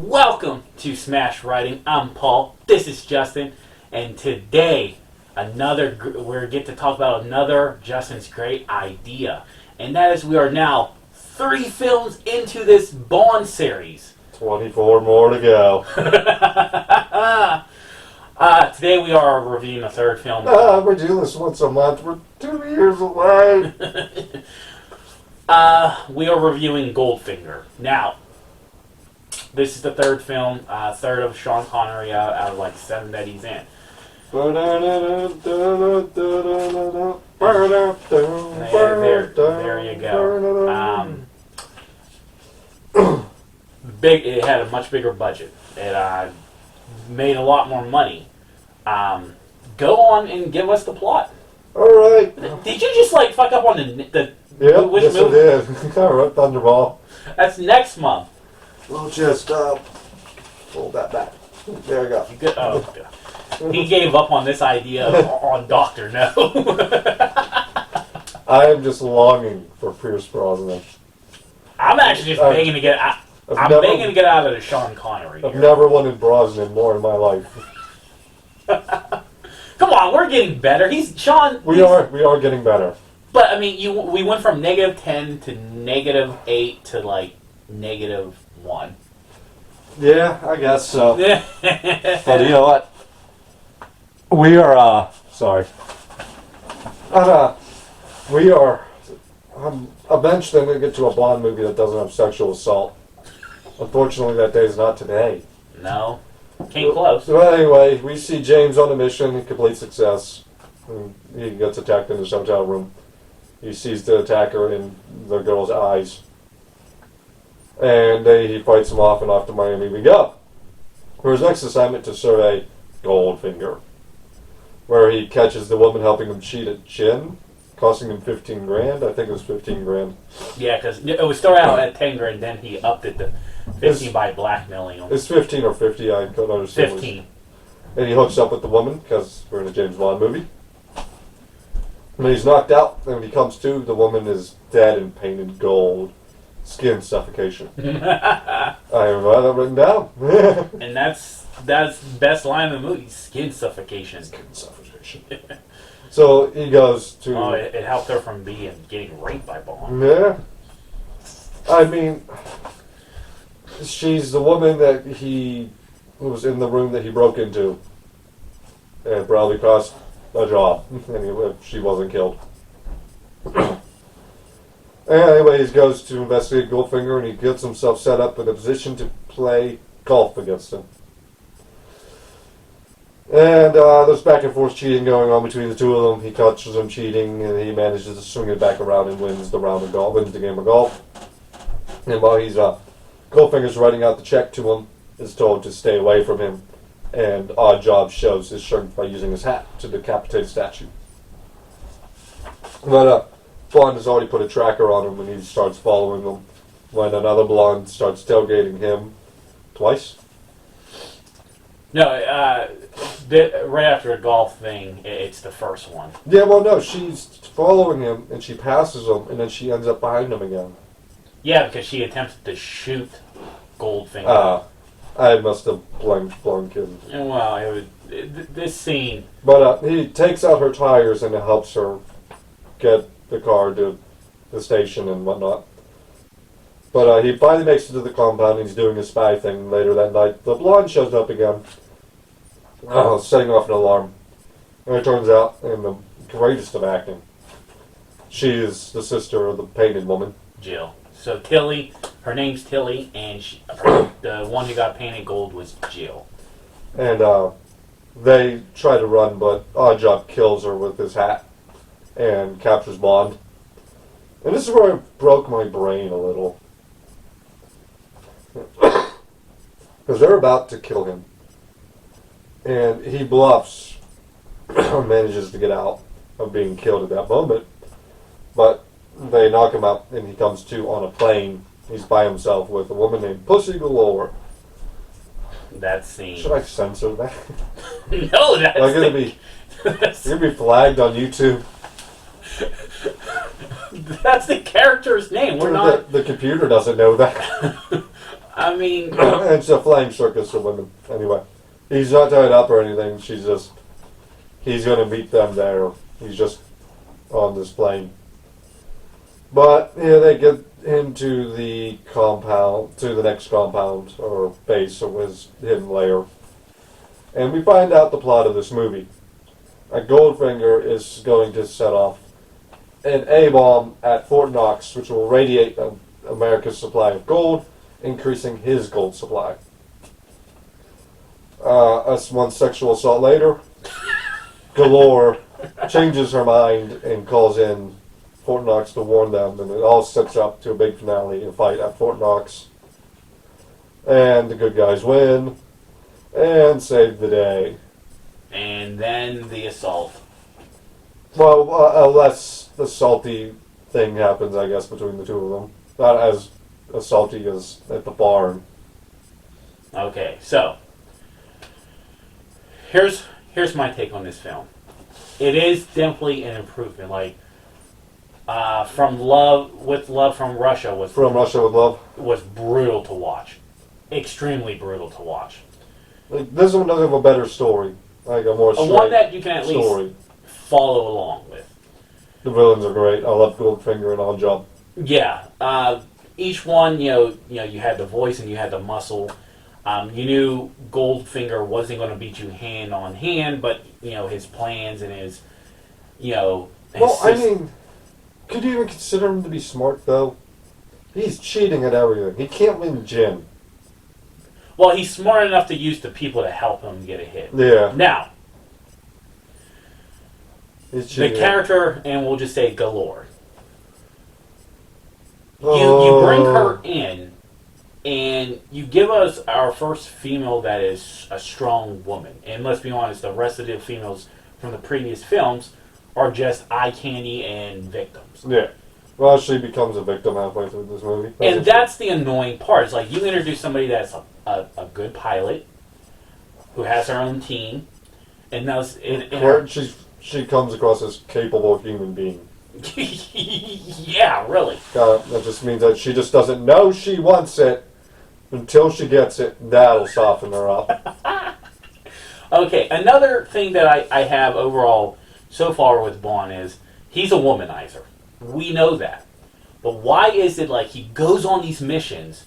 Welcome to Smash Writing. I'm Paul. This is Justin, and today we get to talk about another Justin's great idea, and that is we are now 3 films into this Bond series. 24 more to go. Today we are reviewing the 3rd film. We're doing this once a month. We're 2 years away. We are reviewing Goldfinger. Now, this is the 3rd film, 3rd of Sean Connery out of like 7 that he's in. There you go. It had a much bigger budget. It made a lot more money. Go on and give us the plot. Alright. Did you just like fuck up on the yeah, which yes movie? I did. Alright, Thunderball. That's next month. We'll just hold that back. There we go. He gave up on this idea on Dr. No. I am just longing for Pierce Brosnan. I'm actually just begging to get out. Begging to get out of the Sean Connery. I've never wanted Brosnan more in my life. Come on, we're getting better. We are getting better. But I mean, we went from -10 to -8 to like -1. Yeah, I guess so. But you know what? We are, sorry. We are, eventually I'm going to get to a Bond movie that doesn't have sexual assault. Unfortunately, that day is not today. No. Came close. So anyway, we see James on a mission, complete success. He gets attacked in his hotel room. He sees the attacker in the girl's eyes. And he fights him off, and off to Miami we go. For his next assignment to survey Goldfinger, where he catches the woman helping him cheat at gin, costing him 15 grand. I think it was 15 grand. Yeah, because it was started out at 10 grand, then he upped it to 15 by blackmailing him. It's 15 or 50, I couldn't understand. 15. And he hooks up with the woman, because we're in a James Bond movie. When he's knocked out, and when he comes to, the woman is dead and painted gold. Skin suffocation. I have that written down. And that's the best line in the movie, skin suffocation. Skin suffocation. So he goes to... Oh, it helped her from getting raped by Bond. Yeah. I mean, she's the woman that who was in the room that he broke into. And probably cost a job. Anyway, she wasn't killed. Anyway, he goes to investigate Goldfinger, and he gets himself set up in a position to play golf against him. And there's back and forth cheating going on between the two of them. He catches him cheating, and he manages to swing it back around and wins the game of golf. And while Goldfinger's writing out the check to him, is told to stay away from him. And Odd Job shows his strength by using his hat to decapitate a statue. But Bond has already put a tracker on him when he starts following him. When another blonde starts tailgating him twice. No, right after a golf thing, it's the first one. Yeah, well, no, she's following him and she passes him, and then she ends up behind him again. Yeah, because she attempted to shoot Goldfinger. I must have blunk him. Well, this scene. But he takes out her tires and it helps her get the car to the station and whatnot. But he finally makes it to the compound, and he's doing his spy thing. Later that night, the blonde shows up again, setting off an alarm. And it turns out, in the greatest of acting, she is the sister of the painted woman. Jill. So Tilly, her name's Tilly, and the one who got painted gold was Jill. And they try to run, but Oddjob kills her with his hat and captures Bond. And this is where it broke my brain a little. Because they're about to kill him. And he bluffs, or manages to get out of being killed at that moment. But they knock him out, and he comes to on a plane. He's by himself with a woman named Pussy Galore. That scene. Should I censor that? No, that's Am I going to be flagged on YouTube? That's the character's name. We're not. The computer doesn't know that. I mean, It's a flying circus of women. Anyway, he's not tied up or anything. He's going to meet them there. He's just on this plane. But yeah, they get into the compound, to the next compound or base of his hidden lair, and we find out the plot of this movie. A Goldfinger is going to set off an A-bomb at Fort Knox, which will radiate America's supply of gold, increasing his gold supply. Us one sexual assault later, Galore changes her mind and calls in Fort Knox to warn them, and it all sets up to a big finale and fight at Fort Knox. And the good guys win and save the day. and then the assault. Well, a less assaulty thing happens, I guess, between the two of them. Not as assaulty as at the barn. Okay, so here's my take on this film. It is definitely an improvement. Like from Love from Russia From Russia with Love. was brutal to watch, extremely brutal to watch. Like, this one does have a better story, like a more straight One that you can at story. least follow along with. The villains are great. I love Goldfinger and all job. Yeah, each one, you had the voice and you had the muscle. You knew Goldfinger wasn't going to beat you hand on hand, but his plans and his, Well, I mean, could you even consider him to be smart though? He's cheating at everything. He can't win gin. Well, he's smart enough to use the people to help him get a hit. Yeah. Now, He's the cheating. character, and we'll just say Galore. You bring her in, and you give us our first female that is a strong woman. And let's be honest, the rest of the females from the previous films are just eye candy and victims. Yeah. Well, she becomes a victim halfway through this movie. And that's the annoying part. It's like you introduce somebody that's a good pilot, who has her own team, and knows. She comes across as capable human being. Yeah, really. That just means that she just doesn't know she wants it until she gets it. That'll soften her up. Okay, another thing that I have overall so far with Bond is he's a womanizer. We know that. But why is it like he goes on these missions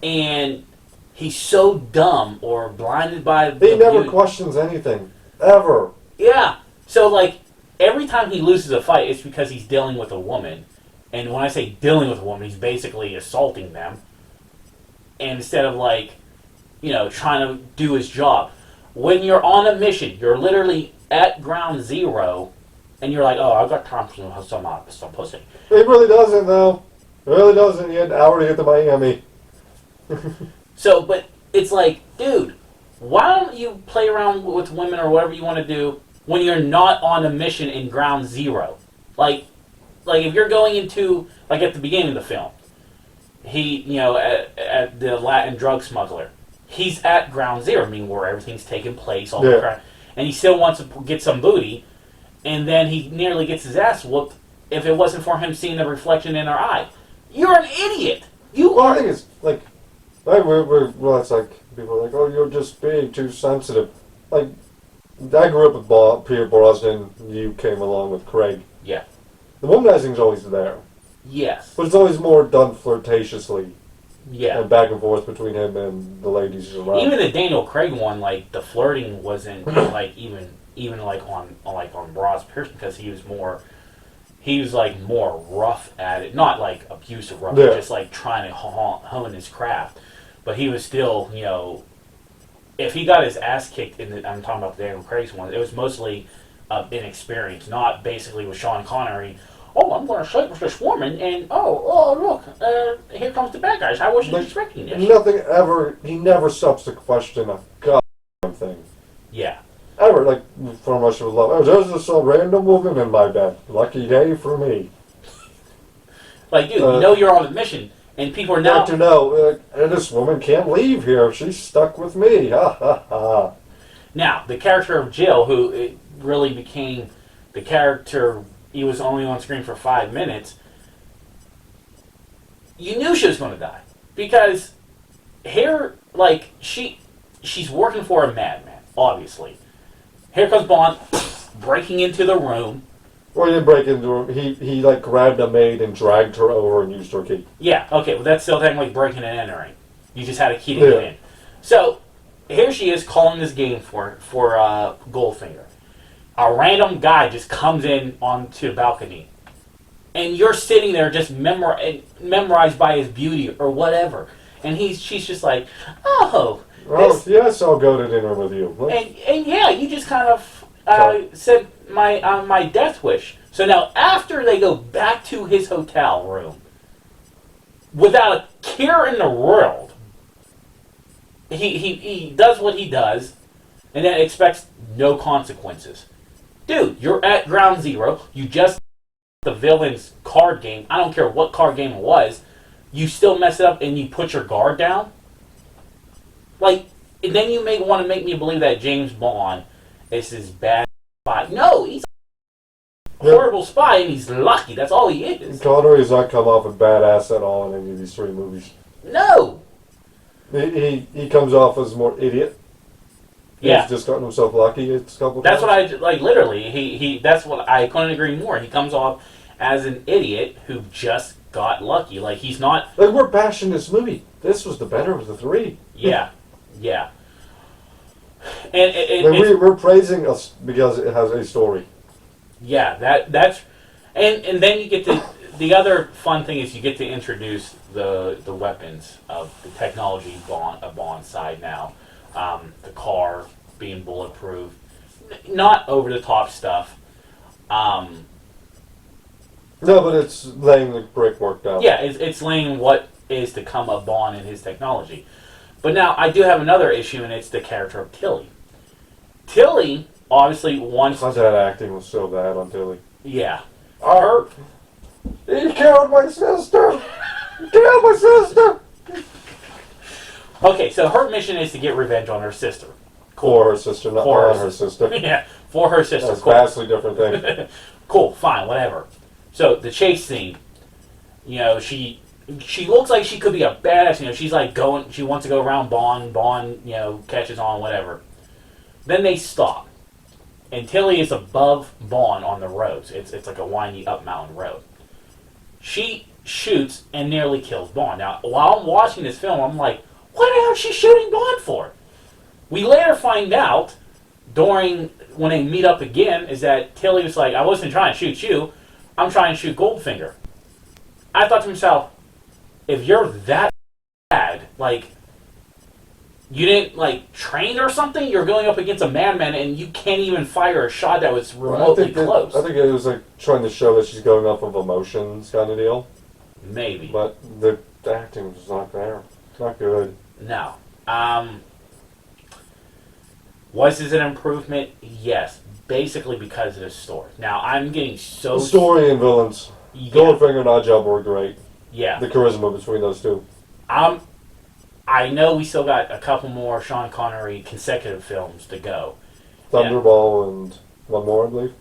and he's so dumb or blinded by the He never beauty? questions anything. Ever. Yeah. So, like, every time he loses a fight, it's because he's dealing with a woman. And when I say dealing with a woman, he's basically assaulting them. And instead of, like, trying to do his job. When you're on a mission, you're literally at ground zero, and you're like, oh, I've got time for some pussy. It really doesn't, though. It really doesn't. He had an hour to get to Miami. So, but it's like, dude, why don't you play around with women or whatever you want to do when you're not on a mission in ground zero? Like if you're going into, like at the beginning of the film, he, at the Latin drug smuggler, he's at ground zero, I mean, where everything's taking place, all the crap, and he still wants to get some booty, and then he nearly gets his ass whooped if it wasn't for him seeing the reflection in her eye. You're an idiot! Well, I think it's like, it's like, people are like, oh, you're just being too sensitive. Like, I grew up with Pierre Brosnan, you came along with Craig. Yeah. The womanizing's always there. Yes. But it's always more done flirtatiously. Yeah. And back and forth between him and the ladies around. Even the Daniel Craig one, like the flirting wasn't like even like on Bras Pierce, because he was more rough at it, not like abusive rough, but just like trying to hone his craft. But he was still, if he got his ass kicked I'm talking about the Daniel Craig's one, it was mostly inexperience, not basically with Sean Connery. Oh, I'm going to sleep with this woman, and look, here comes the bad guys. I wasn't expecting this. He never stops to question a goddamn thing. Yeah. Ever, like, from Russia with Love. Oh, there's just a random woman in my bed. Lucky day for me. Like, dude, you're on a mission, and people are now... to know, this woman can't leave here. She's stuck with me. Ha, ha, ha. Now, the character of Jill, who it really became the character... He was only on screen for 5 minutes. You knew she was going to die. Because here, like, she's working for a madman, obviously. Here comes Bond breaking into the room. Well, he didn't break into her. He like grabbed a maid and dragged her over and used her key. Yeah, okay, well, that's still technically breaking and entering. You just had a key to get in. So, here she is calling this game for Goldfinger. A random guy just comes in onto the balcony. And you're sitting there just memorized by his beauty or whatever. And she's just like, oh, Yes, I'll go to dinner with you. and yeah, you just kind of said my death wish. So now after they go back to his hotel room, without a care in the world, he does what he does, and then expects no consequences. Dude, you're at ground zero. You just the villain's card game. I don't care what card game it was. You still mess it up and you put your guard down. Like, and then you may want to make me believe that James Bond is this bad spy. No, he's a horrible spy and he's lucky. That's all he is. Connery's not come off a badass at all in any of these three movies. No. He comes off as more idiot. Yeah. He's just gotten himself lucky a couple That's times. what I like. Literally, he. That's what I couldn't agree more. He comes off as an idiot who just got lucky. Like he's not. Like we're bashing this movie. This was the better of the three. Yeah, yeah. And Like we're praising us because it has a story. yeah, that's and then you get to the other fun thing is you get to introduce the weapons of the technology Bond side now. The car being bulletproof, not over the top stuff. No, but it's laying the brickwork down. Yeah, it's laying what is to come of Bond and his technology. But now I do have another issue, and it's the character of Tilly. Tilly obviously wants. That acting was so bad on Tilly. Yeah. Her. He killed my sister. He killed my sister. Okay, so her mission is to get revenge on her sister. For her sister, not on her sister. Yeah, for her sister. That's a cool. vastly different thing. Cool, fine, whatever. So the chase scene, you know, she looks like she could be a badass. You know, she's like she wants to go around Bond. Bond, you know, catches on, whatever. Then they stop, and Tilly is above Bond on the roads. It's like a windy up mountain road. She shoots and nearly kills Bond. Now, while I'm watching this film, I'm like, what the hell is she shooting Bond for? We later find out, when they meet up again, is that Tilly was like, I wasn't trying to shoot you, I'm trying to shoot Goldfinger. I thought to myself, if you're that bad, like, you didn't, like, train or something? You're going up against a madman and you can't even fire a shot that was remotely close. I think it was like trying to show that she's going off of emotions kind of deal. Maybe. But the acting was not there. It's not good. No. Was this an improvement? Yes. Basically because of the story. Now, I'm getting so... The story and villains. Yeah. Goldfinger and Oddjob were great. Yeah. The charisma between those two. I know we still got a couple more Sean Connery consecutive films to go. Thunderball and one more, I believe.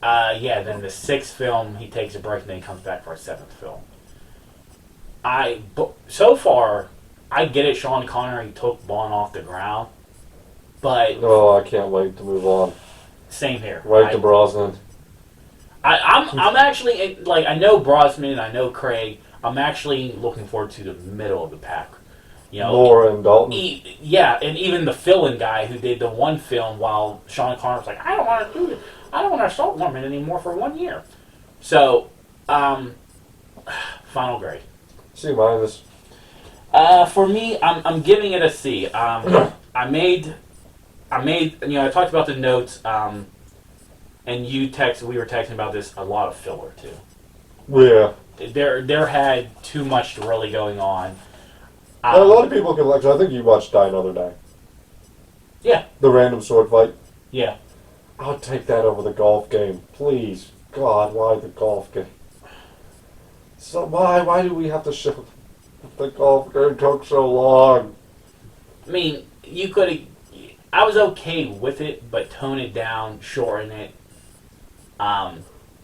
Yeah, then the sixth film, he takes a break and then he comes back for a seventh film. So far, I get it, Sean Connery took Bond off the ground, but... Oh, I can't wait to move on. Same here. Right to Brosnan. I'm actually, like, I know Brosnan, I know Craig, I'm actually looking forward to the middle of the pack. You know, Moore and Dalton. Yeah, and even the fill-in guy who did the one film while Sean Connery was like, I don't want to do it. I don't want to assault women anymore for 1 year. So, final grade. C minus. For me, I'm giving it a C. I made, you know, I talked about the notes, and we were texting about this, a lot of filler too. Yeah. There had too much really going on. A lot of people can lecture. I think you watched Die Another Day. Yeah. The random sword fight. Yeah. I'll take that over the golf game. Please. God, why the golf game? So why do we have to show the golf game took so long? I mean, you could have... I was okay with it, but tone it down, shorten it.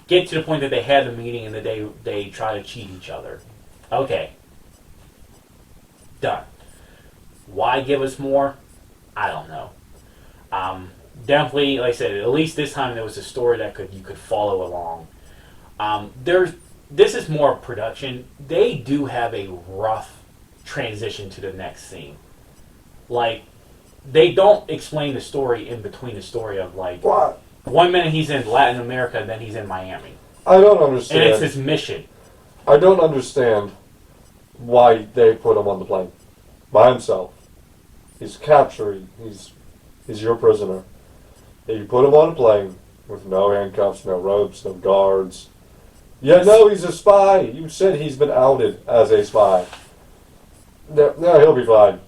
Get to the point that they had the meeting and that they try to cheat each other. Okay. Done. Why give us more? I don't know. Definitely, like I said, at least this time there was a story that you could follow along. This is more production. They do have a rough transition to the next scene. Like, they don't explain the story in between the story of like What? 1 minute he's in Latin America and then he's in Miami, I don't and it's understand. his mission. I don't understand why they put him on the plane by himself. He's captured. He's your prisoner. And you put him on a plane with no handcuffs, no ropes, no guards. Yeah, no, he's a spy. You said he's been outed as a spy. No, he'll be fine.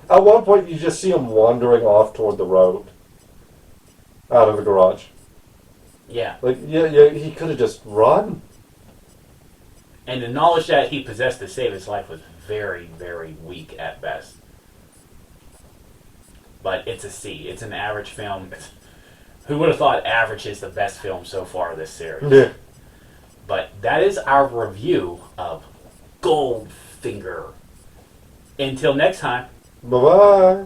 At one point, you just see him wandering off toward the road, out of the garage. Yeah, Like, yeah, he could have just run. and the knowledge that he possessed to save his life was very, very weak at best. But it's a C. It's an average film. Who would have thought average is the best film so far this series? Yeah. But that is our review of Goldfinger. Until next time. Bye-bye.